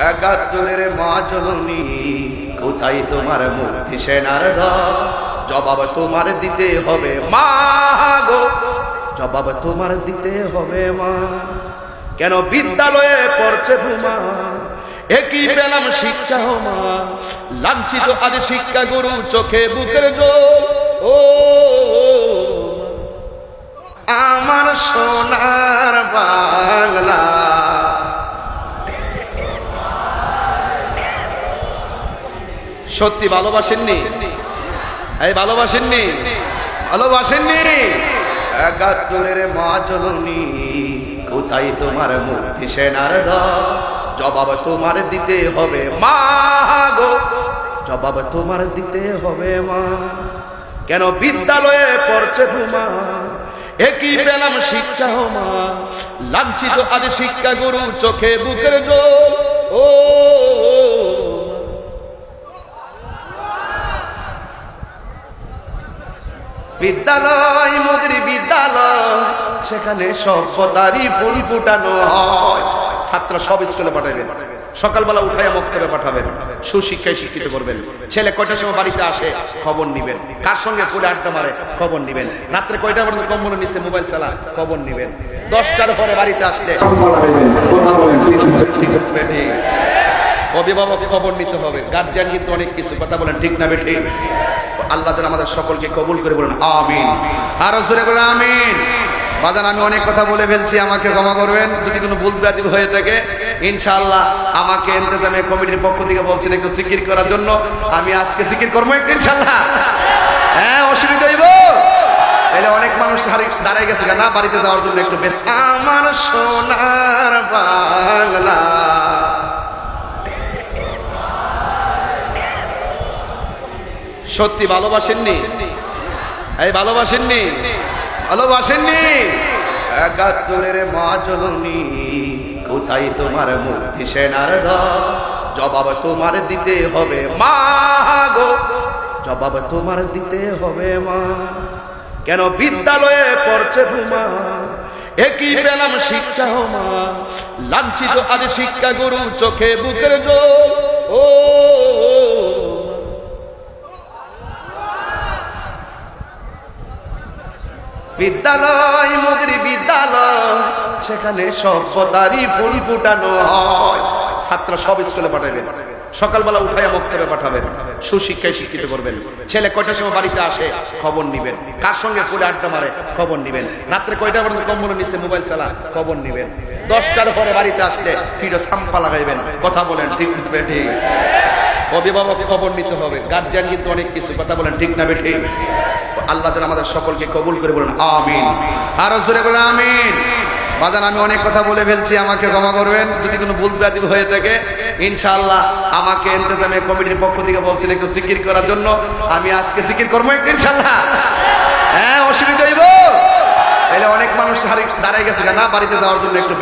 একাত্তরের মা জননী কোথায় তোমার মূর্তি সেনার ঘর? জবাব তোমার দিতে হবে মা গো, জবাব তোমার দিতে হবে মা। কেন বিদ্যালয়ে পড়ছে ভূমা, একই পেলাম শিক্ষা মা। লাঞ্ছিত আজ শিক্ষা গুরু, চোখে বুকের জল। ও আমার সোনার বাংলা, সত্যি ভালোবাসেননি? এই ভালোবাসেননি? ভালোবাসেননি? একাত্তরের মা জননী কোথায় তোমার মূর্তি সেনার ঘর? জবাব তোমার দিতে হবে মা গো, জবাব তোমার দিতে হবে মা। কেন বিদ্যালয়ে পড়ছে ভূমা, একই পেলাম শিক্ষা মা। লাঞ্ছিত আজ শিক্ষা গুরু, চোখে বুকের জল। ও বিদ্যালয় মোদের বিদ্যালয়, সেখানে সভ্যতারই ফুল ফুটানো হয়। ছাত্র সব স্কুলে পাঠাবেন, সকালবেলা উঠাইয়া মক্তবে পাঠাবেন, সুশিক্ষায় শিক্ষিত করবেন। ছেলে কয়টার সময় বাড়িতে আসে খবর নিবেন, কার সঙ্গে ফুলে আড্ডা মারে খবর নিবেন, রাত্রে কয়টা পর্যন্ত কম্বলের নিচে মোবাইল চালা খবর নিবেন। 10টার পরে বাড়িতে আসলে অভিভাবক খবর নিতে হবে, গার্জিয়ান কিন্তু অনেক কিছু কথা বলেন, ঠিক না বেঠি? আল্লাহ যেন আমাদের সকলকে কবুল করে বলেন আমিন। আরো জোরে বলেন আমিন। বাজান আমি অনেক কথা বলে ফেলছি, আমাকে ক্ষমা করবেন যদি কোনো ভুল ভ্রান্তি হয়ে থাকে। ইনশাআল্লাহ আমাকে ইন্তেজামিয়া কমিটির পক্ষ থেকে বলছেন একটু জিকির করার জন্য, আমি আজকে জিকির করবো একটু ইনশাআল্লাহ। হ্যাঁ, অসুবিধা হইব? তাহলে অনেক মানুষ দাঁড়ায় গেছে না বাড়িতে যাওয়ার জন্য একটু বেশ। আমার সোনার বাংলা, সত্যি ভালোবাসেননি? এই ভালোবাসেননি? ভালোবাসেননি? একাত্তরের মা জননী কোথায় তোমার মূর্তি সেনার ঘর? জবাব তোমার দিতে হবে মা গো, জবাব তোমার দিতে হবে মা। কেন বিদ্যালয়ে পড়ছে ভূমা, একই পেলাম শিক্ষা মা। লাঞ্ছিত আজ শিক্ষা গুরু, চোখে বুকের জল। ও বিদ্যালয় মোদের বিদ্যালয়, সেখানে সভ্যতারই ফুল ফুটানো হয়। ছাত্র সব স্কুলে পাঠাবেন, সকালবেলা উঠাইয়া মক্তবে পাঠাবেন, সুশিক্ষায় শিক্ষিত করবেন। ছেলে কয়টার সময় বাড়িতে আসে খবর নিবেন, কার সঙ্গে ফুলে আড্ডা মারে খবর নিবেন, রাত্রে কয়টা পর্যন্ত কম্বলের নিচে মোবাইল চালা খবর নিবেন। 10টার পরে বাড়িতে আসলে ফিরে সাম্পা লাগাইবেন, কথা বলেন, ঠিক না বেঠি? অভিভাবক খবর নিতে হবে, গার্জিয়ান কিন্তু অনেক কিছু কথা বলেন, ঠিক না বেঠি? আল্লাহ যেন আমাদের সকলকে কবুল করে বলেন আমিন। আরো জোরে বলেন আমিন। বাজান আমি অনেক কথা বলে ফেলছি, আমাকে ক্ষমা করবেন যদি কোনো ভুল ভ্রান্তি হয়ে থাকে। ইনশাআল্লাহ আমাকে ইন্তেজামিয়া কমিটির পক্ষ থেকে বলছেন একটু জিকির করার জন্য, আমি আজকে জিকির করবো একটু ইনশাআল্লাহ। হ্যাঁ, অসুবিধা হইব? তাহলে অনেক মানুষ দাঁড়ায় গেছে না বাড়িতে যাওয়ার জন্য একটু